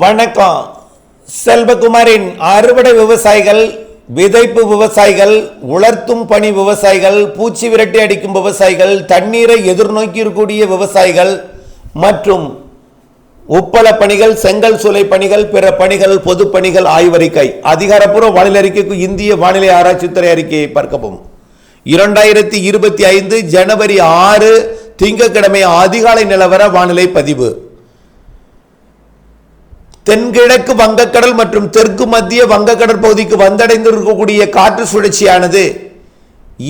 வணக்கம். செல்வகுமாரின் அறுவடை விவசாயிகள், விதைப்பு விவசாயிகள், உலர்த்தும் பணி விவசாயிகள், பூச்சி விரட்டி அடிக்கும் விவசாயிகள், தண்ணீரை எதிர்நோக்கி இருக்கக்கூடிய விவசாயிகள் மற்றும் உப்பள பணிகள், செங்கல் சூளை பணிகள், பிற பணிகள், பொது பணிகள் ஆய்வறிக்கை, அதிகாரப்பூர்வ வானிலை அறிக்கைக்கு இந்திய வானிலை ஆராய்ச்சித்துறை அறிக்கையை பார்க்கவும். 2025 ஜனவரி 6 திங்கட்கிழமை அதிகாலை நிலவர வானிலை பதிவு. தென்கிழக்கு வங்கக்கடல் மற்றும் தெற்கு மத்திய வங்கக்கடல் பகுதிக்கு வந்தடைந்திருக்கக்கூடிய காற்று சுழற்சியானது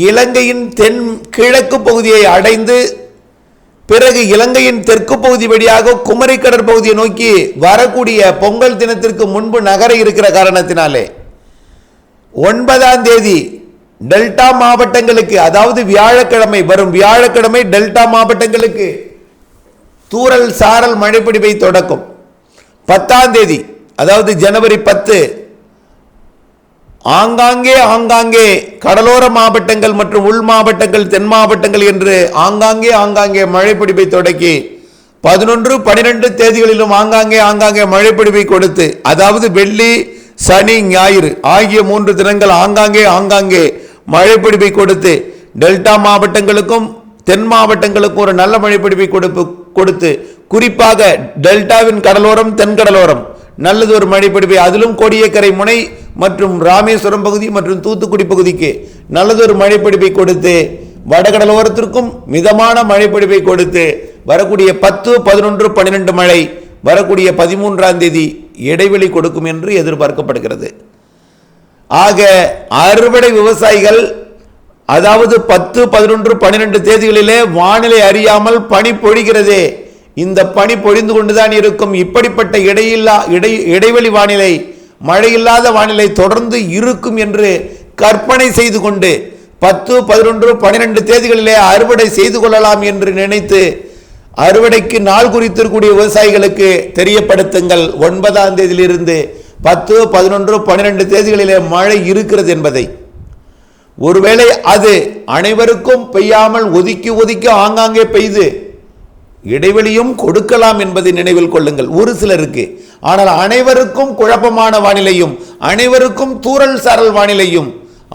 இலங்கையின் தென் கிழக்கு பகுதியை அடைந்து பிறகு இலங்கையின் தெற்கு பகுதி வழியாக குமரி கடற்பகுதியை நோக்கி வரக்கூடிய பொங்கல் தினத்திற்கு முன்பு நகர இருக்கிற காரணத்தினாலே 9ஆம் தேதி டெல்டா மாவட்டங்களுக்கு, அதாவது வியாழக்கிழமை, வரும் வியாழக்கிழமை டெல்டா மாவட்டங்களுக்கு தூறல் சாரல் மழைப்பிடிவை தொடக்கும். 10ஆம் தேதி, அதாவது ஜனவரி 10, ஆங்காங்கே கடலோர மாவட்டங்கள் மற்றும் உள் மாவட்டங்கள், தென் மாவட்டங்கள் என்று ஆங்காங்கே மழைப்பிடிப்பை தொடக்கி 11, 12 தேதிகளிலும் ஆங்காங்கே மழைப்பிடிப்பை கொடுத்து, அதாவது வெள்ளி, சனி, ஞாயிறு ஆகிய 3 தினங்கள் ஆங்காங்கே மழைப்பிடிப்பை கொடுத்து டெல்டா மாவட்டங்களுக்கும் தென் மாவட்டங்களுக்கும் ஒரு நல்ல மழைப்பிடிப்பை கொடுத்து, குறிப்பாக டெல்டாவின் கடலோரம், தென்கடலோரம் நல்லது ஒரு மழைப்பிடிப்பை, அதிலும் கோடியக்கரை முனை மற்றும் ராமேஸ்வரம் பகுதி மற்றும் தூத்துக்குடி பகுதிக்கு நல்லதொரு மழைப்பிடிப்பை கொடுத்து, வடகடலோரத்திற்கும் மிதமான மழைப்பிடிப்பை கொடுத்து வரக்கூடிய 10, 11, 12 மழை வரக்கூடிய 13ஆம் தேதி இடைவெளி கொடுக்கும் என்று எதிர்பார்க்கப்படுகிறது. ஆக அறுவடை விவசாயிகள், அதாவது 10, 11, 12 தேதிகளிலே வானிலை அறியாமல் பனி பொழிகிறதே, இந்த பனி பொழிந்து கொண்டுதான் இருக்கும். இப்படிப்பட்ட இடைவெளி வானிலை, மழையில்லாத வானிலை தொடர்ந்து இருக்கும் என்று கற்பனை செய்து கொண்டு 10, 11, 12 தேதிகளிலே அறுவடை செய்து கொள்ளலாம் என்று நினைத்து அறுவடைக்கு நாள் குறித்திருக்கூடிய விவசாயிகளுக்கு தெரியப்படுத்துங்கள். 9ஆம் தேதியிலிருந்து 10, 11, 12 தேதிகளிலே மழை இருக்கிறது என்பதை. ஒருவேளை அது அனைவருக்கும் பெய்யாமல் ஒதுக்கி ஆங்காங்கே பெய்து இடைவெளியும் கொடுக்கலாம் என்பதை நினைவில் கொள்ளுங்கள். ஒரு சிலருக்கு, ஆனால் அனைவருக்கும் குழப்பமான வானிலையும், அனைவருக்கும் தூறல் சாரல் வானிலையும்,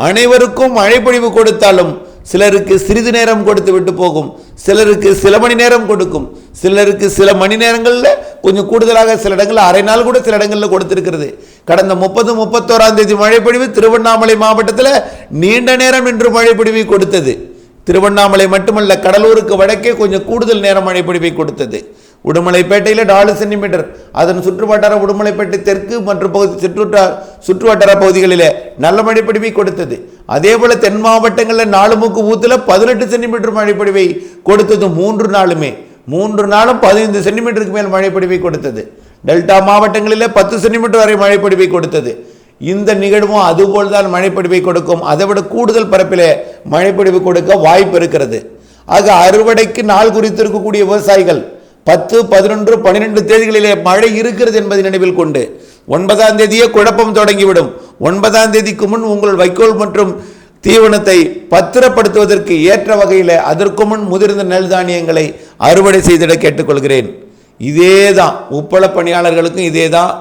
அனைவருக்கும் மழைப்பொழிவு கொடுத்தாலும் சிலருக்கு சிறிது நேரம் கொடுத்து விட்டு போகும், சிலருக்கு சில மணி நேரம் கொடுக்கும், சிலருக்கு சில மணி நேரங்களில் கொஞ்சம் கூடுதலாக, சில இடங்களில் அரை நாள் கூட சில இடங்களில் கொடுத்திருக்கிறது. கடந்த 30, 31ஆம் தேதி மழைப்பொழிவு திருவண்ணாமலை மாவட்டத்தில் நீண்ட நேரம் என்று மழைப்பொழிவை கொடுத்தது. திருவண்ணாமலை மட்டுமல்ல, கடலூருக்கு வடக்கே கொஞ்சம் கூடுதல் நேரம் மழைப்பொழிவை கொடுத்தது. உடுமலைப்பேட்டையில் 4 சென்டிமீட்டர், அதன் சுற்றுவட்டார உடுமலைப்பேட்டை தெற்கு மற்றும் சுற்றுவட்டார பகுதிகளில் நல்ல மழைப்பொழிவை கொடுத்தது. அதே போல தென் மாவட்டங்களில் 4 முக்கு ஊத்தில் 18 சென்டிமீட்டர் மழைப்பொழிவை கொடுத்தது. 3 நாளுமே 3 நாளும் 15 சென்டிமீட்டருக்கு மேல் மழைப்பொழிவை கொடுத்தது. டெல்டா மாவட்டங்களில் 10 சென்டிமீட்டர் வரை மழைப்பொழிவை கொடுத்தது. இந்த நிகழ்வும் அதுபோல் தான் மழைப்பொழிவை கொடுக்கும். அதை விட கூடுதல் பரப்பில் மழைப்பொழிவு கொடுக்க வாய்ப்பு இருக்கிறது. ஆக அறுவடைக்கு நாள் குறித்திருக்கக்கூடிய விவசாயிகள் 10, 11, 12 தேதிகளிலே மழை இருக்கிறது என்பதை நினைவில் கொண்டு 9ஆம் தேதியே குழப்பம் தொடங்கிவிடும். 9ஆம் தேதிக்கு முன் உங்கள் வைக்கோல் மற்றும் தீவனத்தை பத்திரப்படுத்துவதற்கு ஏற்ற வகையில் அதற்கு முன் முதிர்ந்த நெல் தானியங்களை அறுவடை செய்திட கேட்டுக்கொள்கிறேன். இதே தான் உப்பள பணியாளர்களுக்கும் இதே தான்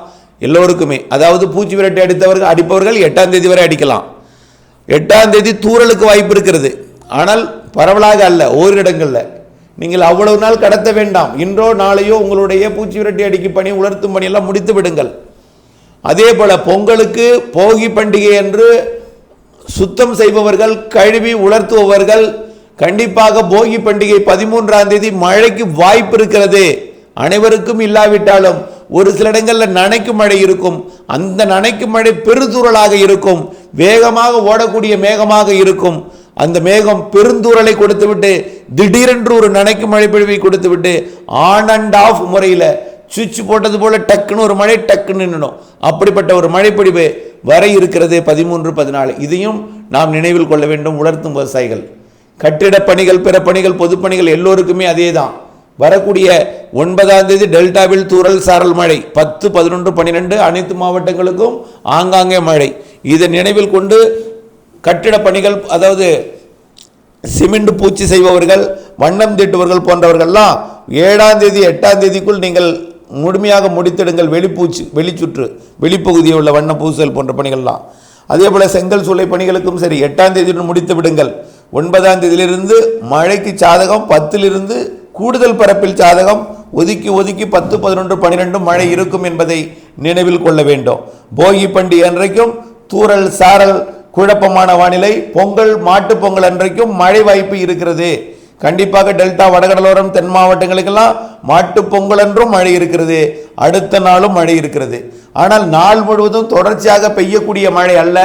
எல்லோருக்குமே. அதாவது பூச்சி விரட்டி அடிப்பவர்கள் 8ஆம் தேதி வரை அடிக்கலாம். 8ஆம் தேதி தூறலுக்கு வாய்ப்பு இருக்கிறது, ஆனால் பரவலாக அல்ல, ஓரிடங்களில். நீங்கள் அவ்வளவு நாள் கடத்த வேண்டாம். இன்றோ நாளையோ உங்களுடைய பூச்சி விரட்டி அடிக்கும் பணி, உலர்த்தும் பணியெல்லாம் முடித்து விடுங்கள். அதே போல பொங்கலுக்கு போகி பண்டிகை என்று சுத்தம் செய்பவர்கள், கழுவி உலர்த்துபவர்கள் கண்டிப்பாக போகி பண்டிகை 13ஆம் தேதி மழைக்கு வாய்ப்பு இருக்கிறது. அனைவருக்கும் இல்லாவிட்டாலும் ஒரு சில இடங்களில் நனைக்கும் மழை இருக்கும். அந்த நனைக்கும் மழை பெருந்தூறலாக இருக்கும், வேகமாக ஓடக்கூடிய மேகமாக இருக்கும். அந்த மேகம் பெருந்தூறலை கொடுத்துவிட்டு திடீரென்று ஒரு நனைக்கும் மழை பொழிவை கொடுத்துவிட்டு ஆன் அண்ட் ஆஃப் முறையில் சுவிட்ச் போட்டது போல டக்குன்னு ஒரு மழை டக்குன்னு நின்றுடும். அப்படிப்பட்ட ஒரு மழைப்பொழிவு வர இருக்கிறது 13, 14. இதையும் நாம் நினைவில் கொள்ள வேண்டும். உலர்த்தும் விவசாயிகள், கட்டிட பணிகள், பிற பணிகள், பொதுப்பணிகள் எல்லோருக்குமே அதே தான். வரக்கூடிய 9ஆம் தேதி டெல்டாவில் தூறல் சாரல் மழை, 10, 11, 12 அனைத்து மாவட்டங்களுக்கும் ஆங்காங்கே மழை. இதை நினைவில் கொண்டு கட்டிட பணிகள், அதாவது சிமெண்ட் பூச்சி செய்பவர்கள், வண்ணம் தீட்டுவர்கள் போன்றவர்கள்லாம் 7ஆம் தேதி 8ஆம் தேதிக்குள் நீங்கள் முழுமையாக முடித்திடுங்கள். வெளிப்பூச்சு, வெளிச்சுற்று, வெளிப்பகுதியில் உள்ள வண்ண பூசல் போன்ற பணிகள்லாம். அதே போல் செங்கல் சூளை பணிகளுக்கும் சரி 8ஆம் தேதியுடன் முடித்து விடுங்கள். 9ஆம் தேதியிலிருந்து மழைக்கு சாதகம், 10லிருந்து கூடுதல் பரப்பில் சாதகம், ஒதுக்கி 10, 11, 12 மழை இருக்கும் என்பதை நினைவில் கொள்ள வேண்டும். போகி பண்டிகை அன்றைக்கும் தூறல் சாரல் குழப்பமான வானிலை. பொங்கல் மாட்டு பொங்கல் அன்றைக்கும் மழை வாய்ப்பு இருக்கிறது. கண்டிப்பாக டெல்டா வடகடலோரம் தென் மாவட்டங்களுக்கெல்லாம் மாட்டு பொங்கல் என்றும் மழை இருக்கிறது, அடுத்த நாளும் மழை இருக்கிறது. ஆனால் நாள் முழுவதும் தொடர்ச்சியாக பெய்யக்கூடிய மழை அல்ல.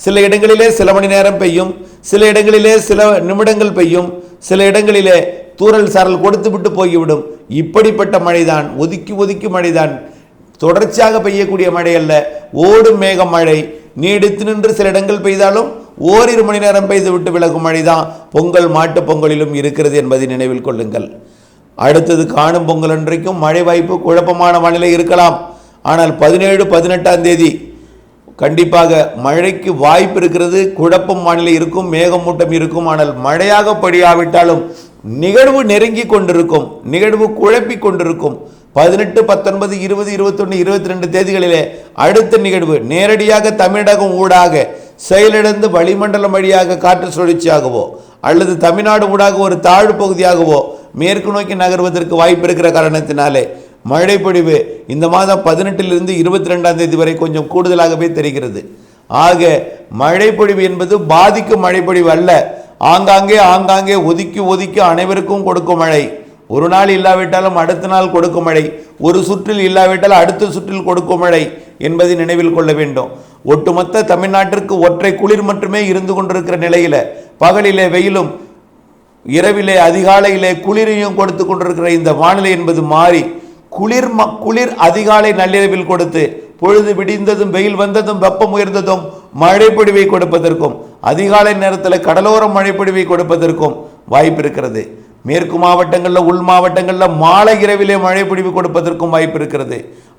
சில இடங்களிலே சில மணி நேரம் பெய்யும், சில இடங்களிலே சில நிமிடங்கள் பெய்யும், சில இடங்களிலே தூறல் சாரல் கொடுத்து விட்டு போய்விடும். இப்படிப்பட்ட மழைதான், ஒதுக்கி மழைதான், தொடர்ச்சியாக பெய்யக்கூடிய மழை அல்ல. ஓடும் மேக மழை நீடித்து நின்று சில இடங்கள் பெய்தாலும் ஓரிரு மணி நேரம் பெய்து விட்டு விலகும் மழைதான் பொங்கல் மாட்டு பொங்கலிலும் இருக்கிறது என்பதை நினைவில் கொள்ளுங்கள். அடுத்தது காணும் பொங்கல் அன்றைக்கும் மழை வாய்ப்பு, குழப்பமான வானிலை இருக்கலாம். ஆனால் 17, 18ஆம் தேதி கண்டிப்பாக மழைக்கு வாய்ப்பு இருக்கிறது. குழப்பம் வானிலை இருக்கும், மேகமூட்டம் இருக்கும். ஆனால் மழையாக பொழியாவிட்டாலும் நிகழ்வு நெருங்கி கொண்டிருக்கும், நிகழ்வு குழப்பி கொண்டிருக்கும். 18, 19, 20, 21, 22 தேதிகளிலே அடுத்த நிகழ்வு நேரடியாக தமிழகம் ஊடாக செயலிழந்து வளிமண்டலம் வழியாக காற்று சுழற்சியாகவோ அல்லது தமிழ்நாடு ஊடாக ஒரு தாழ்வு பகுதியாகவோ மேற்கு நோக்கி நகர்வதற்கு வாய்ப்பு இருக்கிற காரணத்தினாலே மழை பொழிவு இந்த மாதம் 18லிருந்து 22ஆம் தேதி வரை கொஞ்சம் கூடுதலாகவே தெரிகிறது. ஆக மழை பொழிவு என்பது பாதிக்கும் மழை பொழிவு அல்ல. ஆங்காங்கே ஒதுக்கி அனைவருக்கும் கொடுக்கும் மழை. ஒரு நாள் இல்லாவிட்டாலும் அடுத்த நாள் கொடுக்கும் மழை, ஒரு சுற்றில் இல்லாவிட்டால் அடுத்த சுற்றில் கொடுக்கும் மழை என்பதை நினைவில் கொள்ள வேண்டும். ஒட்டுமொத்த தமிழ்நாட்டிற்கு ஒற்றை குளிர் மட்டுமே இருந்து கொண்டிருக்கிற நிலையில பகலிலே வெயிலும் இரவிலே அதிகாலையிலே குளிரையும் கொடுத்து கொண்டிருக்கிற இந்த வானிலை என்பது மாறி குளிர் அதிகாலை நள்ளிரவில் கொடுத்து பொழுது விடிந்ததும் வெயில் வந்ததும் வெப்பம் உயர்ந்ததும் மழை பொழிவை கொடுப்பதற்கும் அதிகாலை நேரத்தில் கடலோர மழை பொழிவை கொடுப்பதற்கும் வாய்ப்பு இருக்கிறது. மேற்கு மாவட்டங்களில் உள் மாவட்டங்களில் மாலை இரவிலே மழை பொழிவு கொடுப்பதற்கும் வாய்ப்பு இருக்கிறது.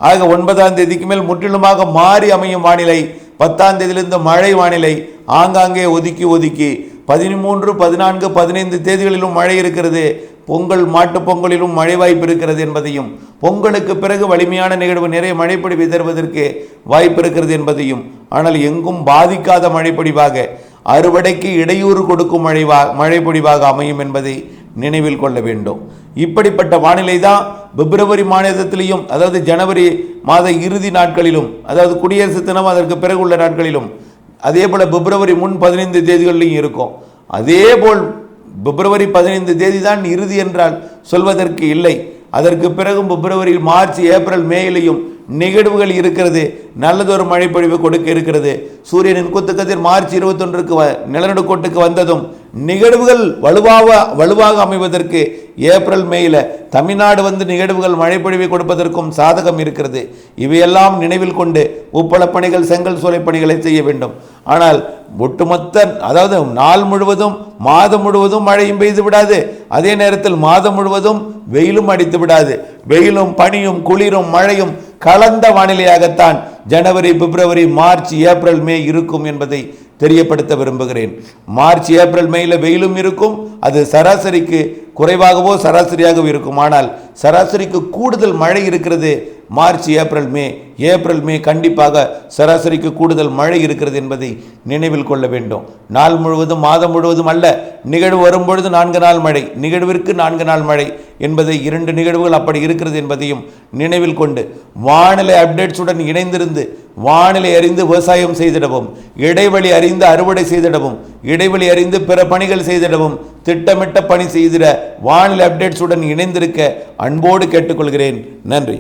ஆக 9ஆம் தேதிக்கு மேல் முற்றிலுமாக மாறி அமையும் வானிலை. 10ஆம் தேதியிலிருந்து மழை வானிலை ஆங்காங்கே ஒதுக்கி 13, 14, 15 தேதிகளிலும் மழை இருக்கிறது. பொங்கல் மாட்டு பொங்கலிலும் மழை வாய்ப்பு இருக்கிறது என்பதையும், பொங்கலுக்கு பிறகு வலிமையான நிகழ்வு நிறைய மழைப்பொழிவை தருவதற்கு வாய்ப்பு இருக்கிறது என்பதையும், ஆனால் எங்கும் பாதிக்காத மழைப்பொழிவாக அறுவடைக்கு இடையூறு கொடுக்கும் மழைப்பொழிவாக அமையும் என்பதை நினைவில் கொள்ள வேண்டும். இப்படிப்பட்ட வானிலை தான் பிப்ரவரி மாதத்திலையும், அதாவது ஜனவரி மாத இறுதி நாட்களிலும், அதாவது குடியரசு தினம் அதற்கு பிறகு உள்ள நாட்களிலும், அதே போல் பிப்ரவரி முன் 15 தேதிகளிலும் இருக்கும். அதே போல் பிப்ரவரி 15 தேதி தான் இறுதி என்றால் சொல்வதற்கு இல்லை. அதற்கு பிறகும் பிப்ரவரி, மார்ச், ஏப்ரல், மேயிலையும் நிகழ்வுகள் இருக்கிறது. நல்லதொரு மழைப்பொழிவு கொடுக்க இருக்கிறது. சூரியனின் குத்துக்கதிர் மார்ச் 21க்கு நிலநடுக்கோட்டுக்கு வந்ததும் நிகழ்வுகள் வலுவாக அமைவதற்கு ஏப்ரல், மேயில தமிழ்நாடு வந்து நிகழ்வுகள் மழைப்பொழிவை கொடுப்பதற்கும் சாதகம் இருக்கிறது. இவையெல்லாம் நினைவில் கொண்டு உப்பள பணிகள், செங்கல் சூளை பணிகளை செய்ய வேண்டும். ஆனால் ஒட்டுமொத்த, அதாவது நாள் முழுவதும் மாதம் முழுவதும் மழையும் பெய்து விடாது, அதே நேரத்தில் மாதம் முழுவதும் வெயிலும் அடித்து விடாது. வெயிலும் பனியும் குளிரும் மழையும் கலந்த வானிலையாகத்தான் ஜனவரி, பிப்ரவரி, மார்ச், ஏப்ரல், மே இருக்கும் என்பதை தெரியப்படுத்த விரும்புகிறேன். மார்ச், ஏப்ரல், மேல வெயிலும் இருக்கும். அது சராசரிக்கு குறைவாகவோ சராசரியாகவோ இருக்கும். ஆனால் சராசரிக்கு கூடுதல் மழை இருக்கிறது மார்ச், ஏப்ரல், மே. ஏப்ரல், மே கண்டிப்பாக சராசரிக்கு கூடுதல் மழை இருக்கிறது என்பதை நினைவில் கொள்ள வேண்டும். நாள் முழுவதும் மாதம் முழுவதும் அல்ல, நிகழ்வு வரும்பொழுது 4 நாள் மழை, நிகழ்விற்கு 4 நாள் மழை என்பதை 2 நிகழ்வுகள் அப்படி இருக்கிறது என்பதையும் நினைவில் கொண்டு வானிலை அப்டேட்ஸுடன் இணைந்திருந்து வானிலை அறிந்து விவசாயம் செய்திடவும், இடைவெளி அறிந்து அறுவடை செய்திடவும், இடைவெளி அறிந்து பிற பணிகள் செய்திடவும், திட்டமிட்ட பணி செய்திட வானிலை அப்டேட்ஸுடன் இணைந்திருக்க அன்போடு கேட்டுக்கொள்கிறேன். நன்றி.